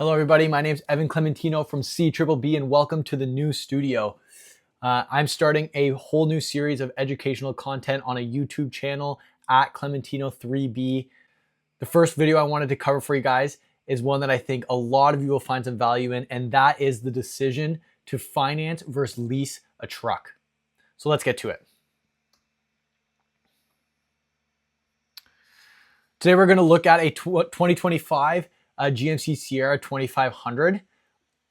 Hello everybody, my name is Evan Clementino from C Triple B and welcome to the new studio. I'm starting a whole new series of educational content on a YouTube channel at Clementino3B. The first video I wanted to cover for you guys is one that I think a lot of you will find some value in, and that is the decision to finance versus lease a truck. So let's get to it. Today we're going to look at a 2025 GMC Sierra 2500.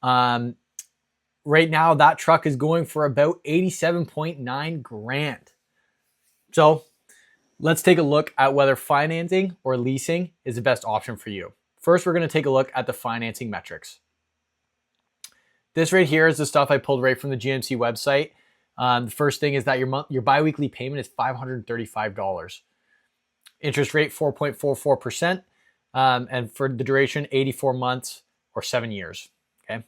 Right now that truck is going for about 87.9 grand. So let's take a look at whether financing or leasing is the best option for you. First, we're going to take a look at the financing metrics. This right here is the stuff I pulled right from the GMC website. The first thing is that your biweekly payment is $535. Interest rate 4.44%. And for the duration, 84 months or 7 years, okay?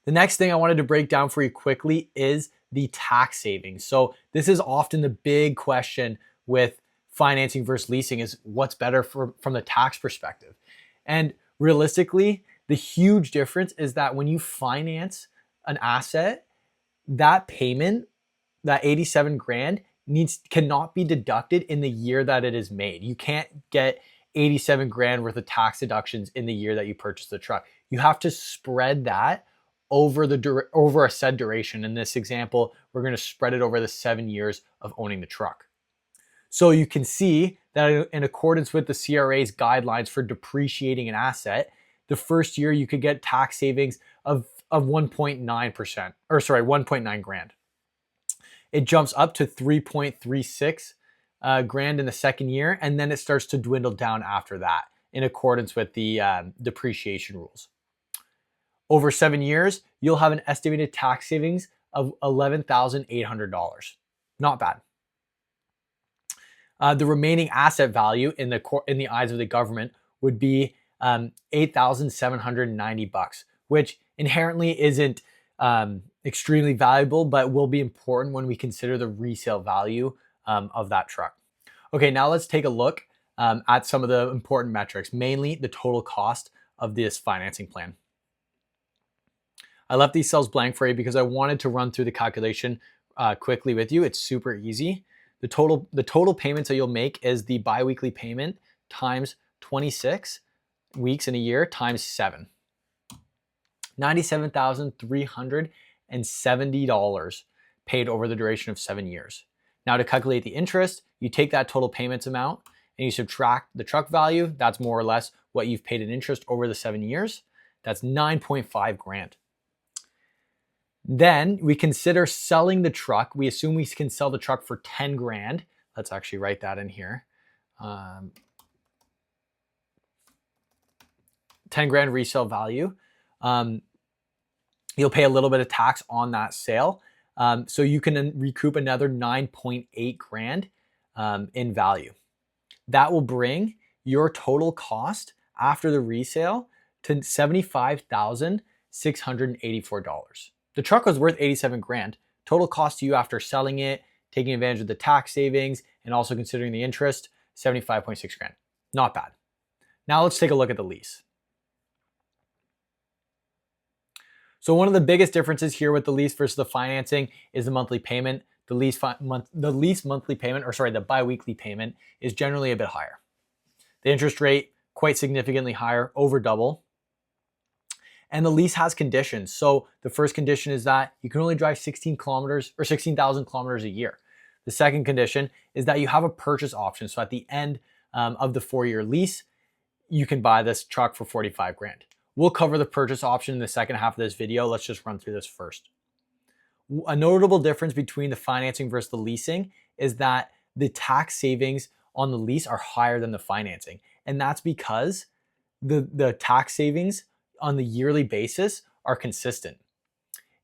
The next thing I wanted to break down for you quickly is the tax savings. So this is often the big question with financing versus leasing is what's better from the tax perspective. And realistically, the huge difference is that when you finance an asset, that payment, that 87 grand, cannot be deducted in the year that it is made. You can't get 87 grand worth of tax deductions in the year that you purchase the truck. You have to spread that over a said duration. In this example, we're going to spread it over the 7 years of owning the truck. So you can see that in accordance with the CRA's guidelines for depreciating an asset, the first year you could get tax savings of 1.9%, or sorry, 1.9 grand. It jumps up to 3.36 grand in the second year, and then it starts to dwindle down after that in accordance with the depreciation rules. Over 7 years, you'll have an estimated tax savings of $11,800. Not bad. The remaining asset value in the eyes of the government would be $8,790, which inherently isn't extremely valuable, but will be important when we consider the resale value of that truck. Okay, now let's take a look at some of the important metrics, mainly the total cost of this financing plan. I left these cells blank for you because I wanted to run through the calculation quickly with you. It's super easy. The total payments that you'll make is the biweekly payment times 26 weeks in a year times 7. $97,370 paid over the duration of 7 years. Now to calculate the interest, you take that total payments amount and you subtract the truck value. That's more or less what you've paid in interest over the 7 years. That's 9.5 grand. Then we consider selling the truck. We assume we can sell the truck for 10 grand. Let's actually write that in here. 10 grand resale value. You'll pay a little bit of tax on that sale. So you can recoup another 9.8 grand in value. That will bring your total cost after the resale to $75,684. The truck was worth 87 grand. Total cost to you after selling it, taking advantage of the tax savings, and also considering the interest, 75.6 grand. Not bad. Now let's take a look at the lease. So one of the biggest differences here with the lease versus the financing is the monthly payment. The lease monthly payment, or sorry, the biweekly payment is generally a bit higher. The interest rate quite significantly higher, over double. And the lease has conditions. So the first condition is that you can only drive 16,000 kilometers a year. The second condition is that you have a purchase option. So at the end of the 4-year lease, you can buy this truck for 45 grand. We'll cover the purchase option in the second half of this video. Let's just run through this first. A notable difference between the financing versus the leasing is that the tax savings on the lease are higher than the financing. And that's because the tax savings on the yearly basis are consistent.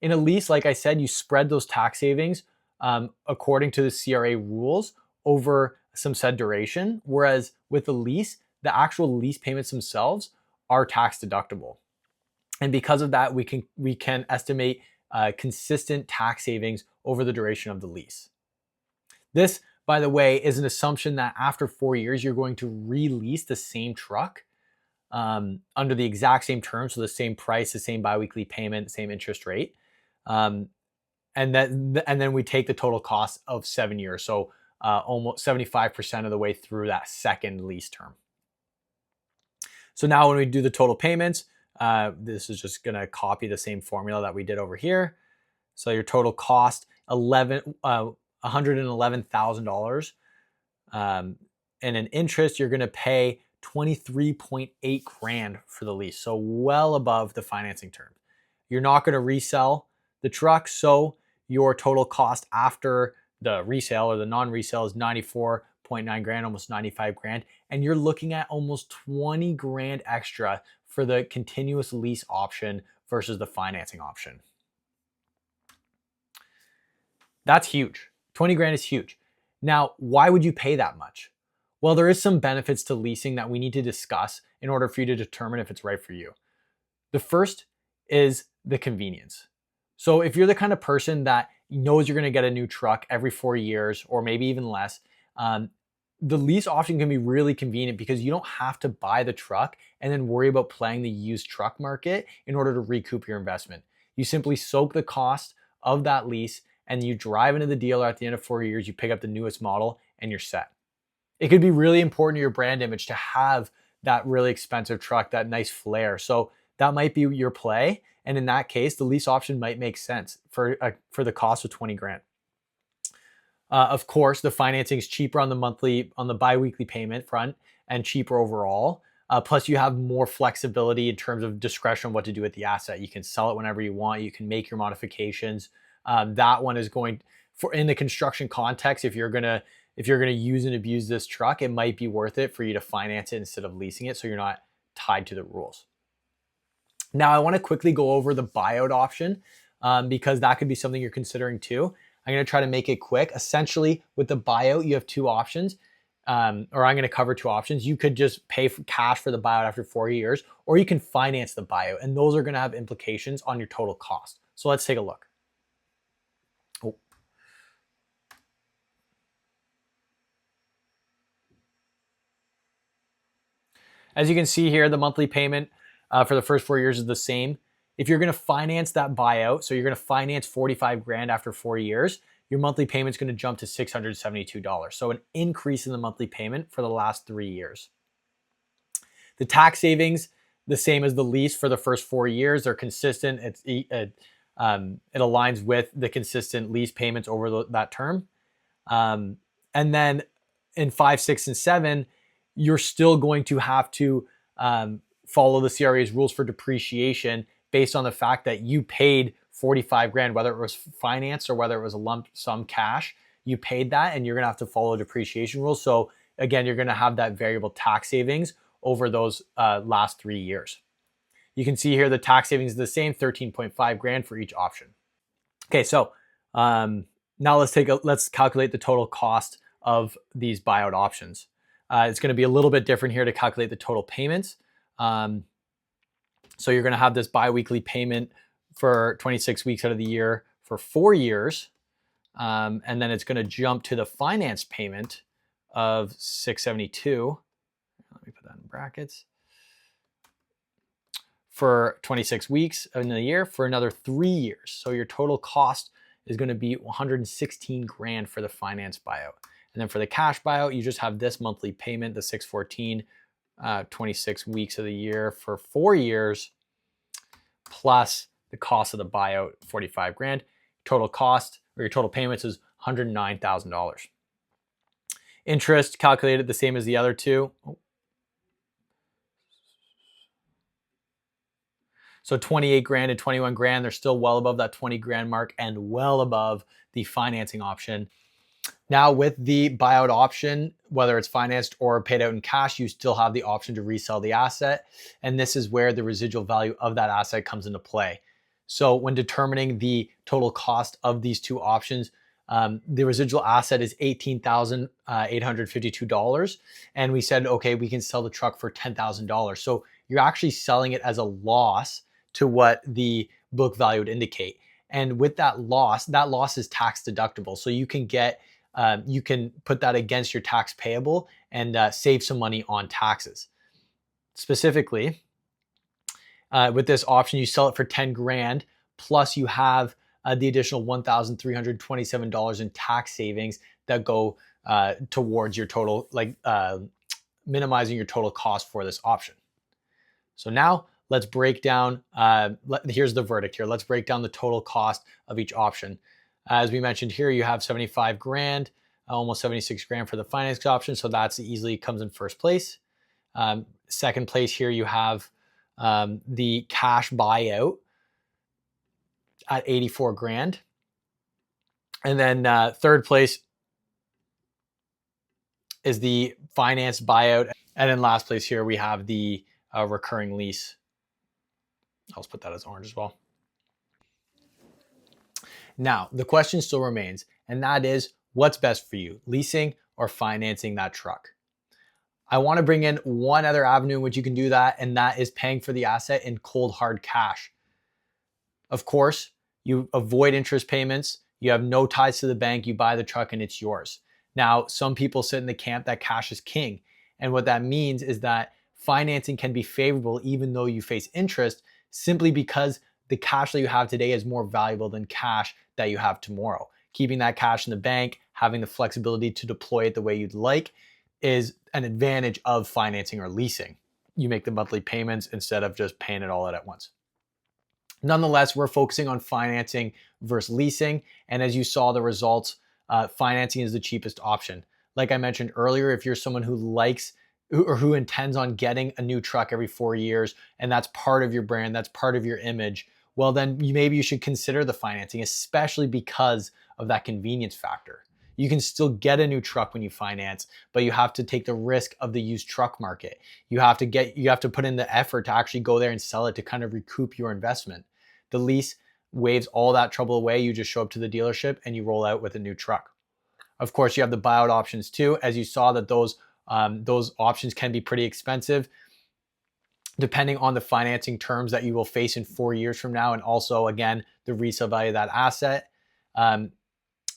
In a lease, like I said, you spread those tax savings according to the CRA rules over some said duration, whereas with the lease, the actual lease payments themselves are tax deductible. And because of that, we can estimate consistent tax savings over the duration of the lease. This, by the way, is an assumption that after 4 years, you're going to release the same truck under the exact same terms, so the same price, the same biweekly payment, same interest rate. Um, and then we take the total cost of 7 years. So almost 75% of the way through that second lease term. So now when we do the total payments, this is just gonna copy the same formula that we did over here. So your total cost, $111,000. And in interest, you're gonna pay 23.8 grand for the lease. So well above the financing term. You're not gonna resell the truck, so your total cost after the resale or the non-resale is 94.9 grand, almost 95 grand. And you're looking at almost 20 grand extra for the continuous lease option versus the financing option. That's huge. 20 grand is huge. Now, why would you pay that much? Well, there is some benefits to leasing that we need to discuss in order for you to determine if it's right for you. The first is the convenience. So if you're the kind of person that knows you're going to get a new truck every 4 years or maybe even less, the lease option can be really convenient because you don't have to buy the truck and then worry about playing the used truck market in order to recoup your investment. You simply soak the cost of that lease and you drive into the dealer at the end of 4 years, you pick up the newest model and you're set. It could be really important to your brand image to have that really expensive truck, that nice flair. So that might be your play. And in that case, the lease option might make sense for the cost of 20 grand. Of course, the financing is cheaper on the biweekly payment front and cheaper overall. Plus, you have more flexibility in terms of discretion on what to do with the asset. You can sell it whenever you want. You can make your modifications. That one is going for in the construction context. If you're gonna use and abuse this truck, it might be worth it for you to finance it instead of leasing it, so you're not tied to the rules. Now, I want to quickly go over the buyout option because that could be something you're considering too. I'm going to try to make it quick. Essentially, with the buyout, you have two options, or I'm going to cover two options. You could just pay for cash for the buyout after 4 years, or you can finance the buyout, and those are going to have implications on your total cost. So let's take a look. As you can see here, the monthly payment for the first 4 years is the same. If you're going to finance that buyout, so you're going to finance 45 grand after 4 years, your monthly payment is going to jump to $672. So an increase in the monthly payment for the last 3 years. The tax savings, the same as the lease for the first 4 years. They're consistent. It aligns with the consistent lease payments over that term. And then in 5, 6, and 7, you're still going to have to follow the CRA's rules for depreciation based on the fact that you paid 45 grand, whether it was financed or whether it was a lump sum cash, you paid that and you're gonna have to follow depreciation rules. So again, you're gonna have that variable tax savings over those last 3 years. You can see here the tax savings is the same, 13.5 grand for each option. Okay, so now let's calculate the total cost of these buyout options. It's going to be a little bit different here to calculate the total payments. So you're going to have this biweekly payment for 26 weeks out of the year for 4 years. And then it's going to jump to the finance payment of $672. Let me put that in brackets. For 26 weeks in the year for another 3 years. So your total cost is going to be 116 grand for the finance buyout. And then for the cash buyout, you just have this monthly payment, the $614, 26 weeks of the year for 4 years, plus the cost of the buyout, 45 grand. Total cost or your total payments is $109,000. Interest calculated the same as the other two. So 28 grand and 21 grand, they're still well above that 20 grand mark and well above the financing option. Now with the buyout option, whether it's financed or paid out in cash, you still have the option to resell the asset. And this is where the residual value of that asset comes into play. So when determining the total cost of these two options, the residual asset is $18,852. And we said, okay, we can sell the truck for $10,000. So you're actually selling it as a loss to what the book value would indicate. And with that loss is tax deductible. So you can you can put that against your tax payable and save some money on taxes. specifically, with this option, you sell it for 10 grand, plus you have the additional $1,327 in tax savings that go towards your total, minimizing your total cost for this option. So now let's break down, here's the verdict here. Let's break down the total cost of each option. As we mentioned here, you have 75 grand, almost 76 grand for the finance option. So that's easily comes in first place. Second place here, you have the cash buyout at 84 grand. And then third place is the finance buyout. And in last place here, we have the recurring lease. I'll just put that as orange as well. Now, the question still remains, and that is, what's best for you, leasing or financing that truck? I want to bring in one other avenue in which you can do that, and that is paying for the asset in cold hard cash. Of course, you avoid interest payments, you have no ties to the bank, you buy the truck and it's yours. Now, some people sit in the camp that cash is king. And what that means is that financing can be favorable even though you face interest, simply because the cash that you have today is more valuable than cash that you have tomorrow. Keeping that cash in the bank, having the flexibility to deploy it the way you'd like, is an advantage of financing or leasing. You make the monthly payments instead of just paying it all out at once. Nonetheless, we're focusing on financing versus leasing. And as you saw the results, financing is the cheapest option. Like I mentioned earlier, if you're someone who likes or who intends on getting a new truck every 4 years, and that's part of your brand, that's part of your image, well, then maybe you should consider the financing, especially because of that convenience factor. You can still get a new truck when you finance, but you have to take the risk of the used truck market. You have to put in the effort to actually go there and sell it to kind of recoup your investment. The lease waves all that trouble away. You just show up to the dealership and you roll out with a new truck. Of course, you have the buyout options too. As you saw, that those options can be pretty expensive, depending on the financing terms that you will face in 4 years from now, and also, again, the resale value of that asset.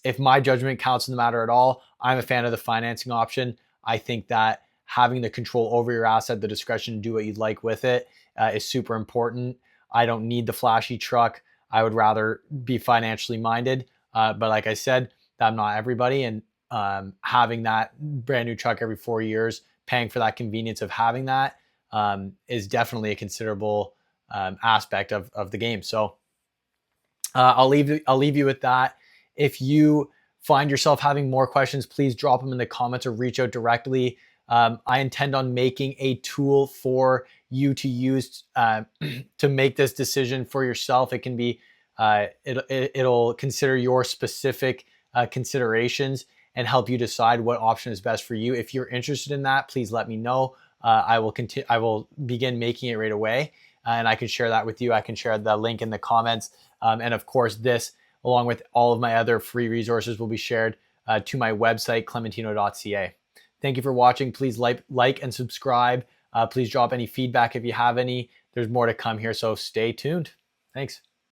If my judgment counts in the matter at all, I'm a fan of the financing option. I think that having the control over your asset, the discretion to do what you'd like with it, is super important. I don't need the flashy truck. I would rather be financially minded. But like I said, I'm not everybody. And having that brand new truck every 4 years, paying for that convenience of having that, is definitely a considerable aspect of the game. So I'll leave you with that. If you find yourself having more questions, please drop them in the comments or reach out directly. I intend on making a tool for you to use to make this decision for yourself. It can be, it'll consider your specific considerations and help you decide what option is best for you. If you're interested in that, please let me know. I will begin making it right away, and I can share that with you. I can share the link in the comments. And of course, this, along with all of my other free resources, will be shared to my website, clementino.ca. Thank you for watching. Please like and subscribe. Please drop any feedback if you have any. There's more to come here, so stay tuned. Thanks.